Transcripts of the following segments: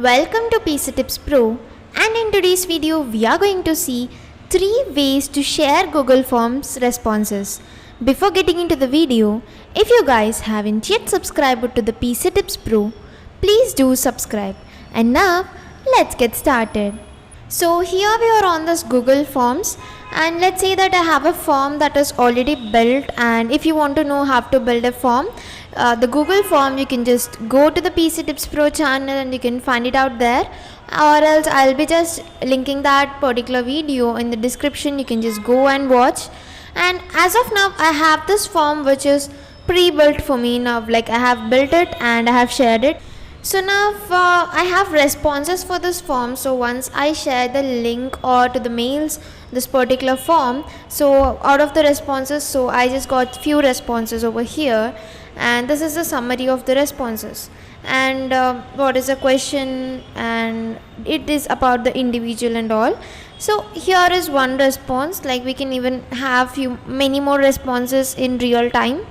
Welcome to PC Tips Pro, and in today's video we are going to see 3 ways to share Google Forms responses. Before getting into the video, if you guys haven't yet subscribed to the PC Tips Pro, please do subscribe. And now let's get started. So here we are on this Google Forms, and let's say that I have a form that is already built, and if you want to know how to build a form, the Google form, you can just go to the PC Tips Pro channel and you can find it out there, or else I'll be just linking that particular video in the description. You can just go and watch. And as of now I have this form which is pre-built for me now, like I have built it and I have shared it. So now I have responses for this form. So once I share the link or to the mails this particular form, so out of the responses, so I just got few responses over here, and this is the summary of the responses. And what is the question, and it is about the individual and all. So here is one response, like we can even have many more responses in real time.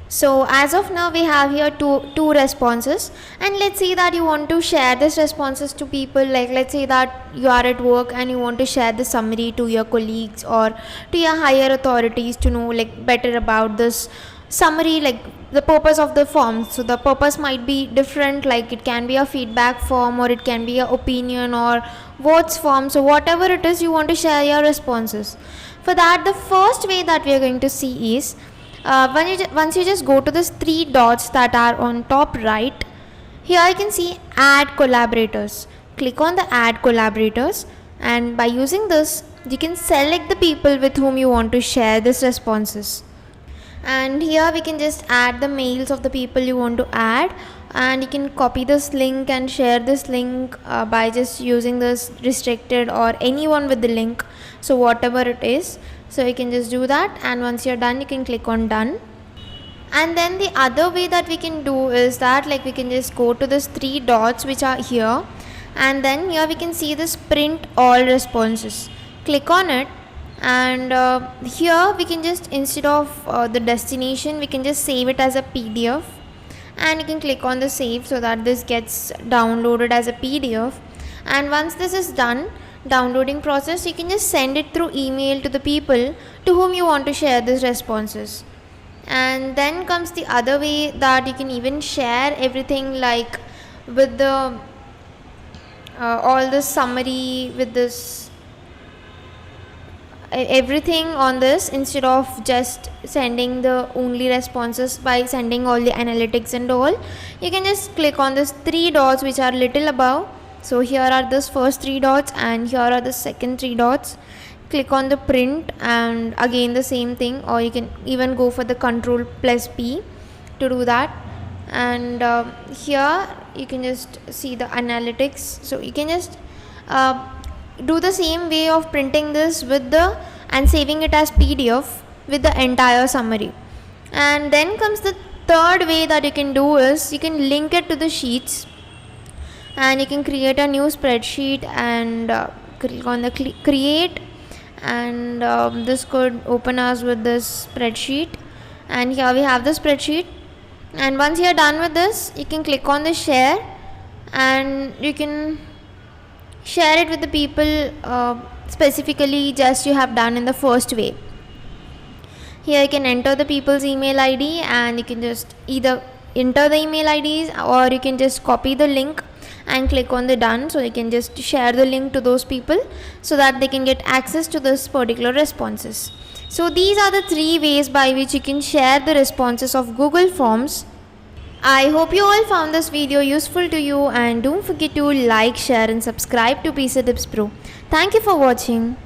So as of now we have here two responses, and let's say that you want to share these responses to people, like let's say that you are at work and you want to share the summary to your colleagues or to your higher authorities to know like better about this summary, like the purpose of the form. So the purpose might be different, like it can be a feedback form or it can be an opinion or votes form. So whatever it is, you want to share your responses. For that, the first way that we are going to see is once you just go to these 3 dots that are on top right, here you can see add collaborators. Click on the add collaborators, and by using this you can select the people with whom you want to share these responses. And here we can just add the mails of the people you want to add, and you can copy this link and share this link by just using this restricted or anyone with the link, so whatever it is. So you can just do that, and once you're done you can click on done. And then the other way that we can do is that, like we can just go to this 3 dots which are here, and then here we can see this print all responses. Click on it, and here we can just, instead of the destination, we can just save it as a PDF, and you can click on the save so that this gets downloaded as a PDF. And once this is done downloading process, you can just send it through email to the people to whom you want to share these responses. And then comes the other way that you can even share everything, like with the all the summary, with this everything on this, instead of just sending the only responses by sending all the analytics and all. You can just click on this 3 dots which are little above. So here are this first 3 dots, and here are the second 3 dots. Click on the print, and again the same thing, or you can even go for the Ctrl+P to do that. And here you can just see the analytics. So you can just do the same way of printing this with the and saving it as PDF with the entire summary. And then comes the third way that you can do is you can link it to the sheets, and you can create a new spreadsheet, and click on the create, and this could open us with this spreadsheet. And here we have the spreadsheet, and once you are done with this, you can click on the share, and you can share it with the people specifically just you have done in the first way. Here you can enter the people's email ID, and you can just either enter the email IDs, or you can just copy the link and click on the done. So you can just share the link to those people so that they can get access to this particular responses. So these are the 3 ways by which you can share the responses of Google Forms. I hope you all found this video useful to you, and don't forget to like, share and subscribe to PC Tips Pro. Thank you for watching.